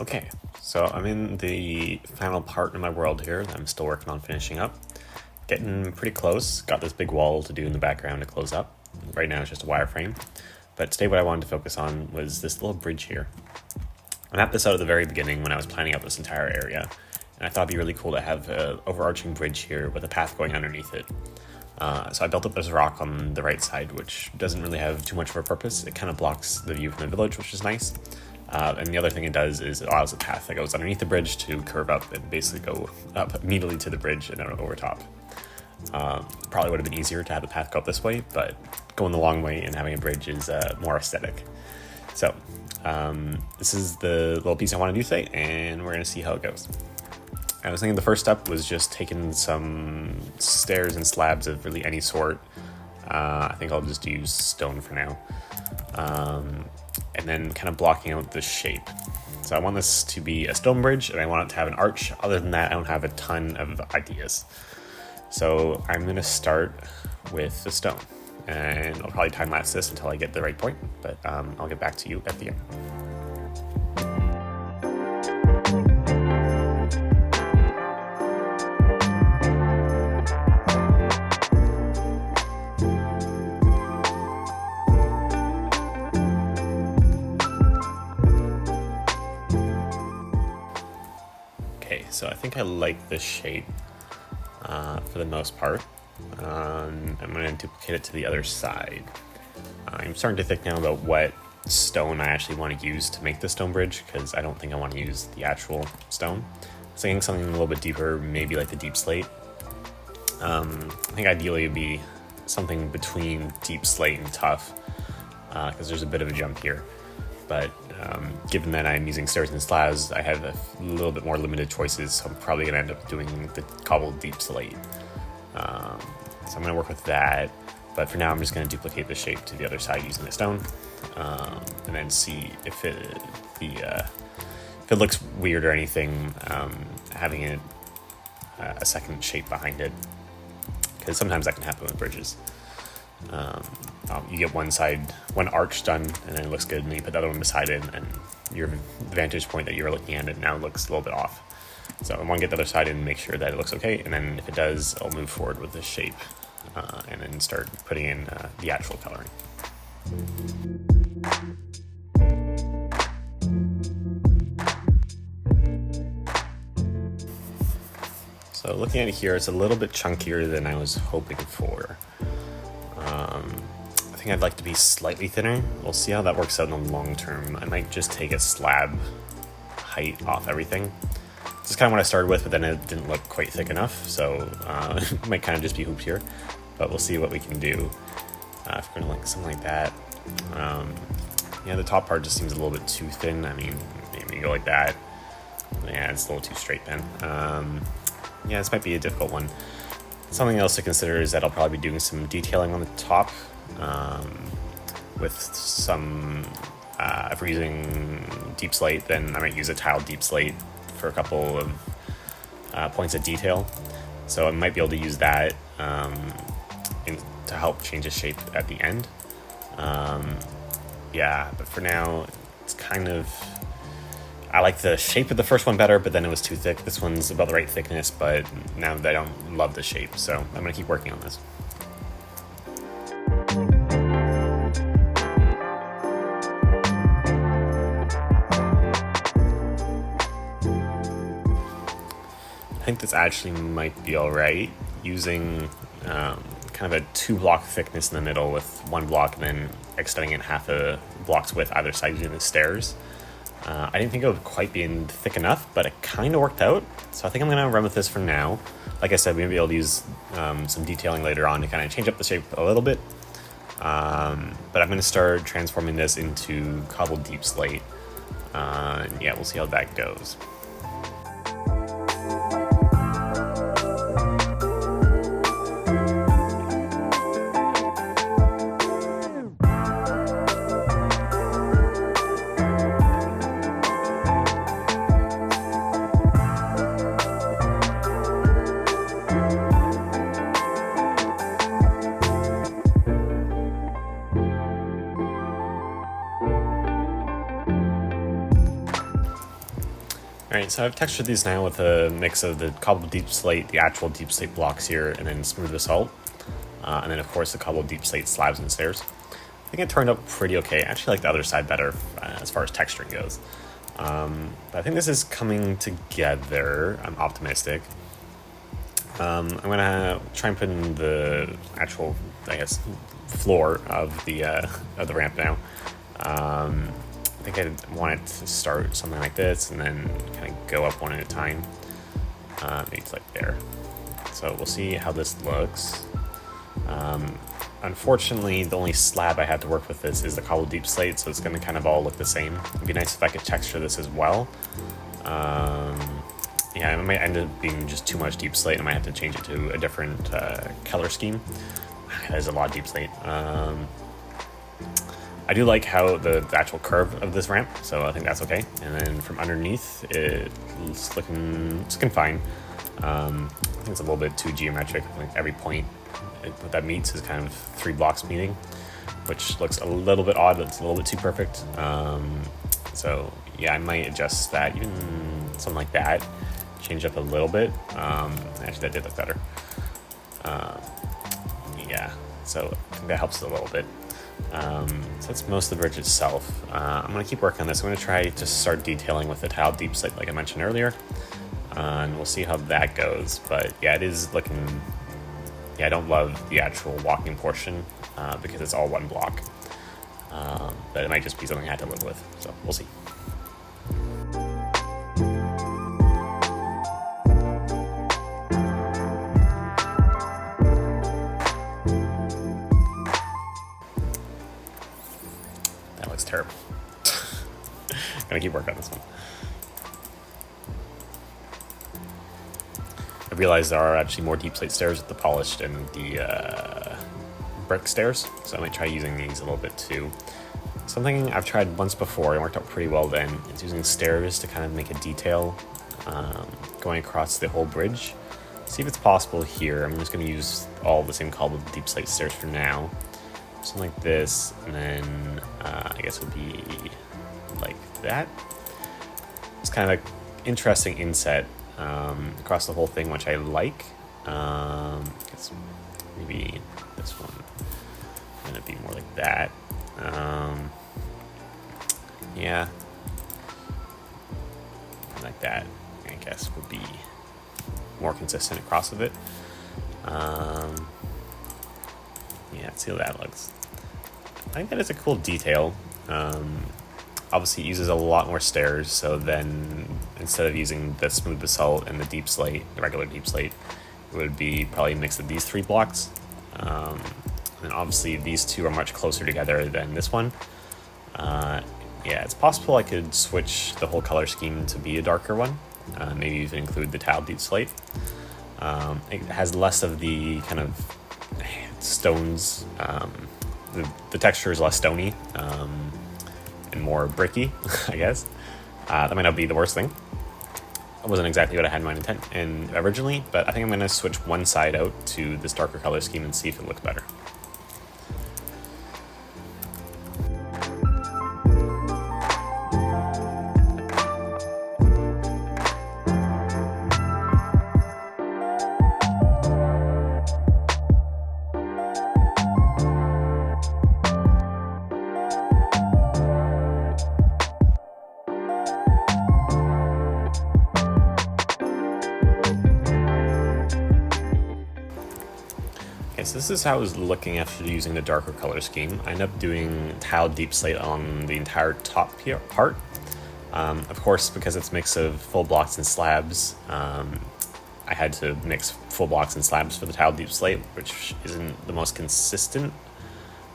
Okay, so I'm in the final part of my world here that I'm still working on finishing up. Getting pretty close. Got this big wall to do in the background to close up. Right now it's just a wireframe. But today what I wanted to focus on was this little bridge here. I mapped this out at the very beginning when I was planning out this entire area. And I thought it'd be really cool to have an overarching bridge here with a path going underneath it. So I built up this rock on the right side, which doesn't really have too much of a purpose. It kind of blocks the view from the village, which is nice. And the other thing it does is it allows a path that goes underneath the bridge to curve up and basically go up immediately to the bridge and then over top. Probably would have been easier to have the path go up this way, but going the long way and having a bridge is more aesthetic. So this is the little piece I want to do today, and we're going to see how it goes. I was thinking the first step was just taking some stairs and slabs of really any sort. I think I'll just use stone for now. And then kind of blocking out the shape. So I want this to be a stone bridge, and I want it to have an arch. Other than that, I don't have a ton of ideas. So I'm going to start with the stone. And I'll probably time-lapse this until I get the right point, but I'll get back to you at the end. Okay, so I think I like this shape for the most part. I'm going to duplicate it to the other side. I'm starting to think now about what stone I actually want to use to make the stone bridge, because I don't think I want to use the actual stone. I was thinking something a little bit deeper, maybe like the deep slate. I think ideally it would be something between deep slate and tough, because there's a bit of a jump here. But given that I'm using stairs and slabs, I have a little bit more limited choices, so I'm probably going to end up doing the cobbled deep slate. So I'm going to work with that, but for now I'm just going to duplicate the shape to the other side using the stone, and then see if it looks weird or anything, having it a second shape behind it, because sometimes that can happen with bridges. You get one arch done, and then it looks good, and then you put the other one beside it, and the vantage point that you were looking at it now looks a little bit off. So I want to get the other side and make sure that it looks okay, and then if it does, I'll move forward with this shape, and then start putting in the actual coloring. So looking at it here, it's a little bit chunkier than I was hoping for. I think I'd like to be slightly thinner. We'll see how that works out in the long term. I might just take a slab height off everything. This is kind of what I started with, but then it didn't look quite thick enough, so it might kind of just be hooped here. But we'll see what we can do if we're going to like something like that. Yeah, the top part just seems a little bit too thin. I mean, maybe go like that. Yeah, it's a little too straight then. Yeah, this might be a difficult one. Something else to consider is that I'll probably be doing some detailing on the top with some, if we're using deep slate, then I might use a tiled deep slate for a couple of points of detail. So I might be able to use that to help change the shape at the end. Yeah, but for now, it's kind of... I like the shape of the first one better, but then it was too thick. This one's about the right thickness, but now I don't love the shape, so I'm going to keep working on this. I think this actually might be alright, using kind of a 2-block thickness in the middle with 1 block and then extending it half a block's width either side using the stairs. I didn't think it would quite be thick enough, but it kind of worked out. So I think I'm going to run with this for now. Like I said, we may be able to use some detailing later on to kind of change up the shape a little bit. But I'm going to start transforming this into cobbled deep slate. And yeah, we'll see how that goes. Alright, so I've textured these now with a mix of the cobbled deep slate, the actual deep slate blocks here, and then smooth basalt. And then of course the cobbled deep slate slabs and stairs. I think it turned out pretty okay. I actually like the other side better as far as texturing goes. But I think this is coming together. I'm optimistic. I'm gonna try and put in the actual, I guess, floor of the ramp now. I think I want it to start something like this and then kind of go up one at a time. Maybe it's like there. So we'll see how this looks. Unfortunately, the only slab I had to work with this is the cobbled deep slate, so it's going to kind of all look the same. It'd be nice if I could texture this as well. Yeah, it might end up being just too much deep slate. I might have to change it to a different color scheme. There's a lot of deep slate. I do like how the actual curve of this ramp, so I think that's okay. And then from underneath, it's looking fine. I think it's a little bit too geometric. Like every point what that meets is kind of 3 blocks meeting, which looks a little bit odd. It's a little bit too perfect. So yeah, I might adjust that, even something like that. Change up a little bit. Actually, that did look better. Yeah, so I think that helps a little bit. So that's most of the bridge itself. I'm going to keep working on this. I'm going to try to start detailing with the tile deep slate like I mentioned earlier. And we'll see how that goes. But yeah, it is looking... Yeah, I don't love the actual walking portion because it's all one block. But it might just be something I had to live with. So we'll see. That looks terrible. Gonna keep working on this one. I realized there are actually more deep slate stairs with the polished and the brick stairs, so I might try using these a little bit too. Something I've tried once before and worked out pretty well then is using stairs to kind of make a detail going across the whole bridge. See if it's possible here. I'm just going to use all the same cobbled deep slate stairs for now. Something like this, and then I guess it would be like that. It's kind of an interesting inset across the whole thing, which I like. Guess maybe this one is going to be more like that. Yeah, like that, I guess, would be more consistent across of it. Yeah, let's see how that looks. I think that is a cool detail. Obviously it uses a lot more stairs, so then instead of using the smooth basalt and the deep slate, the regular deep slate, it would be probably a mix of these 3 blocks. And obviously these two are much closer together than this one. Yeah, it's possible I could switch the whole color scheme to be a darker one. Maybe even include the tile deep slate. It has less of the kind of stones. The texture is less stony and more bricky, I guess. That might not be the worst thing. It wasn't exactly what I had in mind originally, but I think I'm going to switch one side out to this darker color scheme and see if it looks better. So this is how I was looking after using the darker color scheme. I ended up doing tile deep slate on the entire top part. Of course, because it's a mix of full blocks and slabs, I had to mix full blocks and slabs for the tile deep slate, which isn't the most consistent.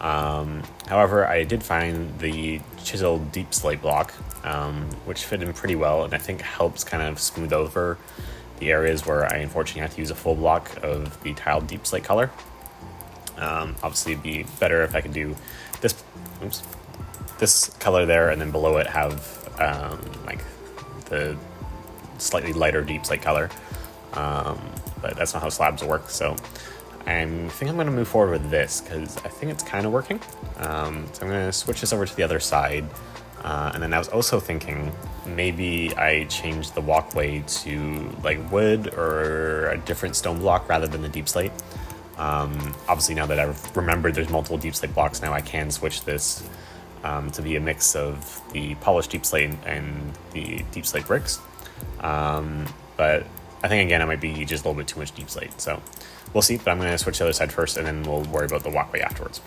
However, I did find the chiseled deep slate block, which fit in pretty well, and I think helps kind of smooth over the areas where I unfortunately have to use a full block of the tile deep slate color. Obviously it'd be better if I could do this color there, and then below it have like the slightly lighter deep slate color, but that's not how slabs work. So I think I'm going to move forward with this because I think it's kind of working. So I'm going to switch this over to the other side. And then I was also thinking maybe I change the walkway to like wood or a different stone block rather than the deep slate. Obviously, now that I've remembered there's multiple deep slate blocks now, I can switch this to be a mix of the polished deep slate and the deep slate bricks. But I think, again, it might be just a little bit too much deep slate. So we'll see, but I'm going to switch to the other side first, and then we'll worry about the walkway afterwards.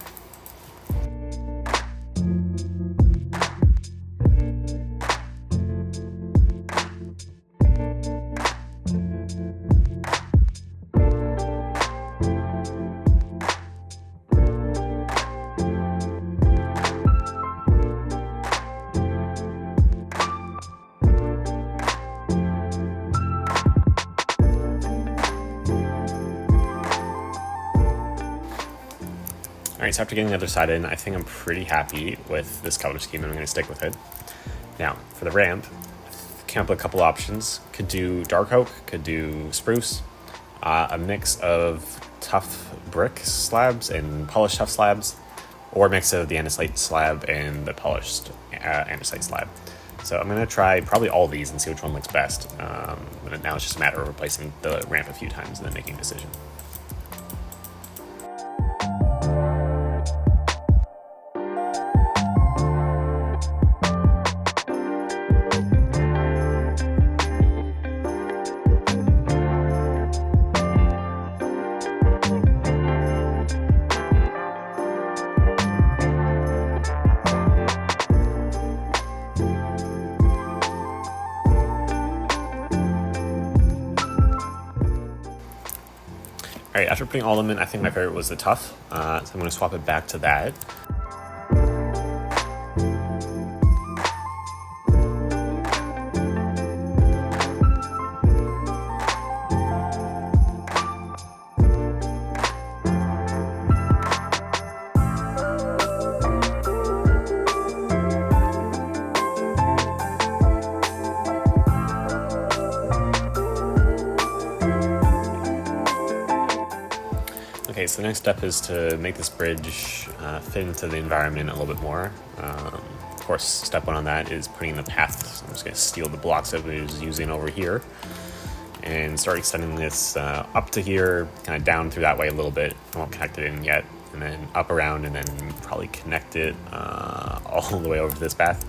Alright, so after getting the other side in, I think I'm pretty happy with this color scheme and I'm going to stick with it. Now, for the ramp, I came up with a couple options. Could do dark oak, could do spruce, a mix of tough brick slabs and polished tough slabs, or a mix of the andesite slab and the polished andesite slab. So I'm going to try probably all these and see which one looks best. But now it's just a matter of replacing the ramp a few times and then making a decision. All right, after putting all of them in, I think my favorite was the tough, so I'm going to swap it back to that. Okay, so the next step is to make this bridge fit into the environment a little bit more. Of course, step one on that is putting in the path. So I'm just going to steal the blocks that I was using over here and start extending this up to here, kind of down through that way a little bit. I won't connect it in yet, and then up around, and then probably connect it all the way over to this path.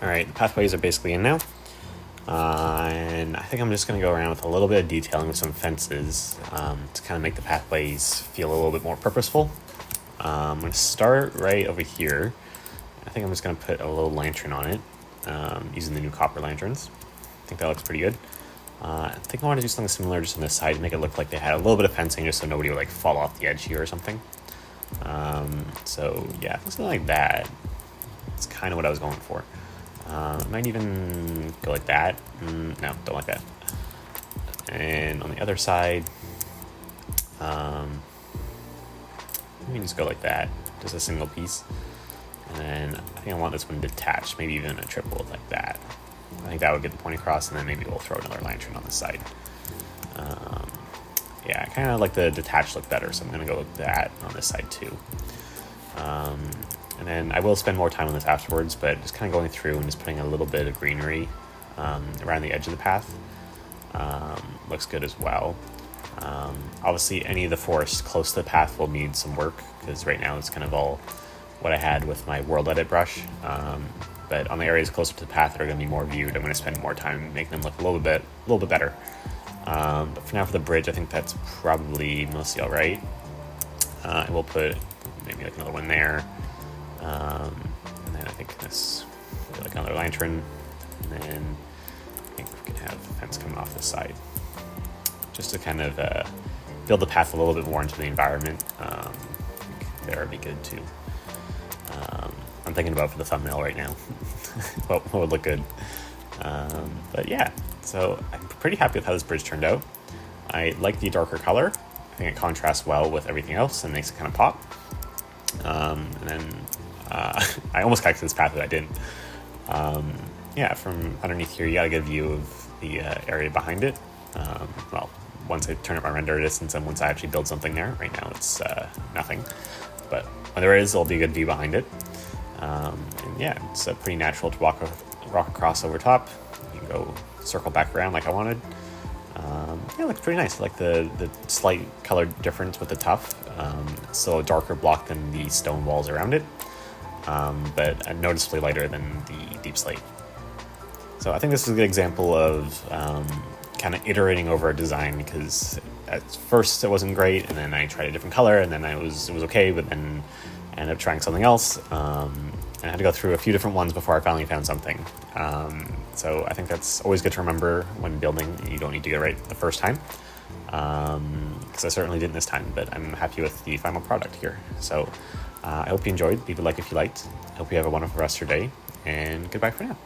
Alright, the pathways are basically in now. And I think I'm just going to go around with a little bit of detailing with some fences to kind of make the pathways feel a little bit more purposeful. I'm going to start right over here. I think I'm just going to put a little lantern on it using the new copper lanterns. I think that looks pretty good. I think I want to do something similar just on this side to make it look like they had a little bit of fencing just so nobody would like fall off the edge here or something. So yeah, something like that. That's kind of what I was going for. Might even go like that. No, don't like that. And on the other side, let me just go like that, just a single piece. And then I think I want this one detached, maybe even a triple like that. I think that would get the point across, and then maybe we'll throw another lantern on the side. Yeah, I kind of like the detached look better, so I'm going to go with that on this side too. And then I will spend more time on this afterwards, but just kind of going through and just putting a little bit of greenery around the edge of the path. Looks good as well. Obviously, any of the forest close to the path will need some work, because right now it's kind of all what I had with my World Edit brush. But on the areas closer to the path that are going to be more viewed, I'm going to spend more time making them look a little bit better. But for now, for the bridge, I think that's probably mostly all right. And we'll put maybe like another one there. And then I think this like another lantern, and then I think we can have a fence coming off this side, just to kind of build the path a little bit more into the environment. I think there would be good too. I'm thinking about for the thumbnail right now, what would look good. But yeah, so I'm pretty happy with how this bridge turned out. I like the darker color. I think it contrasts well with everything else and makes it kind of pop. And then I almost connected this path, but I didn't. Yeah, from underneath here, you got a good view of the area behind it. Well, once I turn up my render distance and once I actually build something there. Right now it's nothing, but when there is, there'll be a good view behind it. And yeah, it's pretty natural to walk across over top. You can go circle back around like I wanted. Yeah, it looks pretty nice. I like the slight color difference with the tuff. So a darker block than the stone walls around it, but noticeably lighter than the deep slate. So I think this is a good example of kind of iterating over a design, because at first it wasn't great, and then I tried a different color, and then it was okay, but then I ended up trying something else. And I had to go through a few different ones before I finally found something. So I think that's always good to remember when building. You don't need to get it right the first time, because I certainly didn't this time, but I'm happy with the final product here. So I hope you enjoyed. Leave a like if you liked. I hope you have a wonderful rest of your day, and goodbye for now.